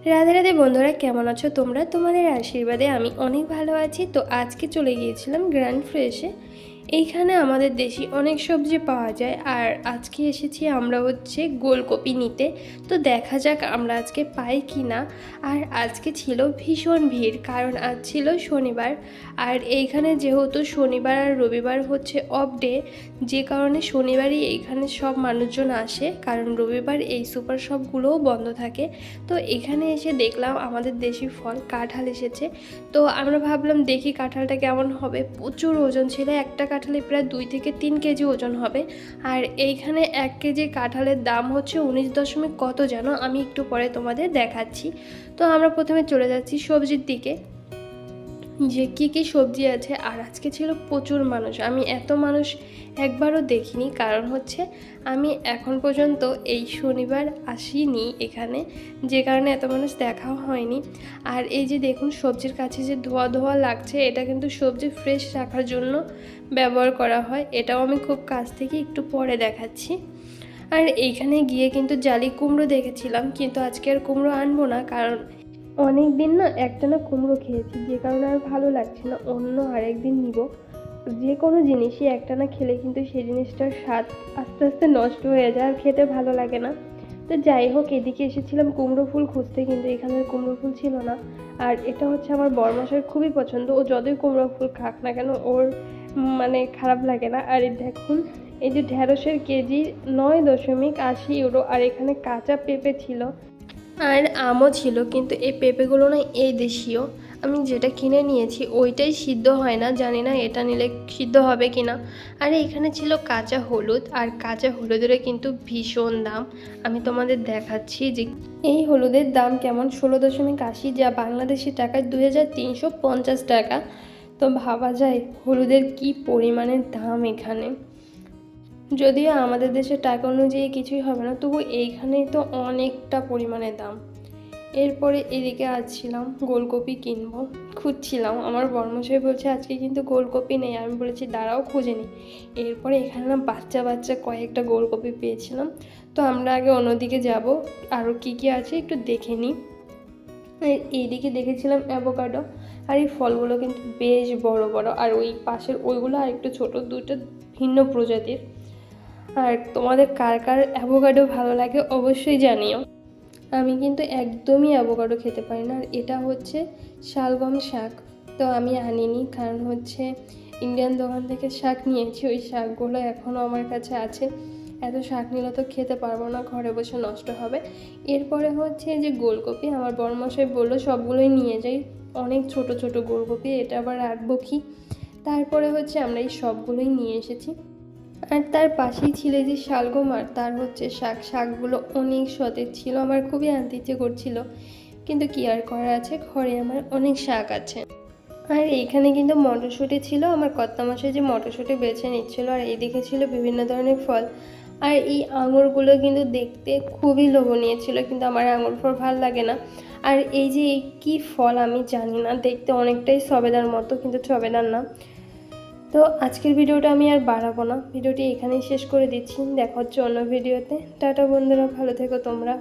রাধে রাধে বন্ধুরা, কেমন আছো তোমরা? তোমাদের আশীর্বাদে আমি অনেক ভালো আছি। তো আজকে চলে গিয়েছিলাম গ্র্যান্ড ফ্রেশে। এইখানে আমাদের দেশি অনেক সবজি পাওয়া যায়, আর আজকে এসেছি আমরা গোলকপি নিতে। তো দেখা যাক আমরা আজকে পাই কি না। আর আজকে ছিল ভীষণ ভিড়, কারণ আজ ছিল শনিবার। আর এইখানে যেহেতু শনিবার আর রবিবার অফ ডে, যে কারণে শনিবারই এইখানে সব মানুষজন আসে, কারণ রবিবার এই সুপার শপগুলোও বন্ধ থাকে। তো এখানে এসে দেখলাম আমাদের দেশি ফল কাঁঠাল এসেছে। তো আমরা ভাবলাম দেখি কাঁঠালটা কেমন হবে। প্রচুর ওজন ছিল, একটা কাঁঠালে প্রায় 2 থেকে 3 কেজি ওজন হবে। আর এইখানে 1 কেজি কাঁঠালের দাম 19 দশমিক কত যেন, আমি একটু পরে তোমাদের দেখাচ্ছি। তো আমরা প্রথমে চলে যাচ্ছি সবজির দিকে, যে কী সবজি আছে। আর আজকে ছিল প্রচুর মানুষ, আমি এত মানুষ একবারও দেখিনি, কারণ আমি এখন পর্যন্ত এই শনিবার আসিনি এখানে, যে কারণে এত মানুষ দেখাও হয়নি। আর এই যে দেখুন সবজির কাছে যে ধোয়া ধোয়া লাগছে, এটা কিন্তু সবজি ফ্রেশ রাখার জন্য ব্যবহার করা হয়। এটাও আমি খুব কাছ থেকে একটু পরে দেখাচ্ছি। আর এইখানে গিয়ে কিন্তু জালি কুমড়ো দেখেছিলাম, কিন্তু আজকে আর কুমড়ো আনবো না, কারণ অনেক দিন না একটানা কুমড়ো খেয়েছি, যে কারণে আর ভালো লাগছে না। অন্য আরেকদিন নিব। যে কোনো জিনিসই একটানা খেলে কিন্তু সেই জিনিসটার স্বাদ আস্তে আস্তে নষ্ট হয়ে যায়, আর খেতে ভালো লাগে না। তো যাই হোক, এদিকে এসেছিলাম কুমড়ো ফুল খুঁজতে, কিন্তু এখানে কুমড়ো ফুল ছিল না। আর এটা আমার বড়মশাইয়ের খুবই পছন্দ, ও যতই কুমড়ো ফুল খাক না কেন ওর খারাপ লাগে না। আর এই দেখুন, এই যে ঢ্যাঁড়সের কেজি 9.80 ইউরো। আর এখানে কাঁচা পেঁপে ছিল, আর আমও ছিল, কিন্তু এই পেঁপেগুলো না এই দেশীয়। আমি যেটা কিনে নিয়েছি ওইটাই সিদ্ধ হয় না, জানি না এটা নিলে সিদ্ধ হবে কি না। আর এখানে ছিল কাঁচা হলুদ, আর কাঁচা হলুদের কিন্তু ভীষণ দাম। আমি তোমাদের দেখাচ্ছি যে এই হলুদের দাম কেমন, 16.80, যা বাংলাদেশি টাকায় 2350 টাকা। তো ভাবা যায় হলুদের কি পরিমাণের দাম এখানে। যদিও আমাদের দেশের টাকা অনুযায়ী কিছুই হবে না, তবু এইখানেই তো অনেকটা পরিমাণে দাম। এরপরে এদিকে আসছিলাম গোলকপি কিনবো, খুঁজছিলাম। আমার বর্মশাই বলছে আজকে কিন্তু গোলকপি নেই। আমি বলেছি দাঁড়াও, খুঁজে নিই। এরপরে এখানে না বাচ্চা বাচ্চা কয়েকটা গোলকপি পেয়েছিলাম। তো আমরা আগে অন্যদিকে যাব, আরও কী আছে একটু দেখে নিই। এইদিকে দেখেছিলাম অ্যাভোকাডো। আর এই ফলগুলো কিন্তু বেশ বড় বড়, আর ওই পাশের ওইগুলো আর একটু ছোটো, দুটো ভিন্ন প্রজাতির। আর তোমাদের কার কার অ্যাভোকাডো ভালো লাগে অবশ্যই জানিও। আমি কিন্তু একদমই অ্যাভোকাডো খেতে পারি না। আর এটা শালগম শাক। তো আমি আনিনি, কারণ ইন্ডিয়ান দোকান থেকে শাক নিয়েছি, ওই শাকগুলো এখনও আমার কাছে আছে। এত শাক নিলে তো খেতে পারবো না, ঘরে বসে নষ্ট হবে। এরপরে যে গোলকপি, আমার বড়মশাই বললো সবগুলোই নিয়ে যাই, অনেক ছোট ছোট গোলকপি, এটা আবার রাখবো কি। তারপরে আমরা এই সবগুলোই নিয়ে এসেছি। আর তার পাশেই ছিল যে শালগম, আর তার শাকগুলো অনেক সতেজ ছিল, আমার খুবই আনতে ইচ্ছে করছিল, কিন্তু কি আর করার আছে, ঘরে আমার অনেক শাক আছে। আর এইখানে কিন্তু মটরশুঁটি ছিল, আমার কর্তামশাই যে মটরশুঁটি বেছে নিচ্ছিল। আর এইদিকে ছিল বিভিন্ন ধরনের ফল। আর এই আঙুরগুলো কিন্তু দেখতে খুবই লোভনীয় ছিল, কিন্তু আমার আঙুর ফল ভালো লাগে না। আর এই যে কি ফল আমি জানি না, দেখতে অনেকটাই সবেদার মতো, কিন্তু সবেদার না। তো আজকের ভিডিওটা আমি আর বাড়াবো না, ভিডিওটি এখানেই শেষ করে দিচ্ছি। দেখা হচ্ছে অন্য ভিডিওতে। টাটা বন্ধুরা, ভালো থেকো তোমরা।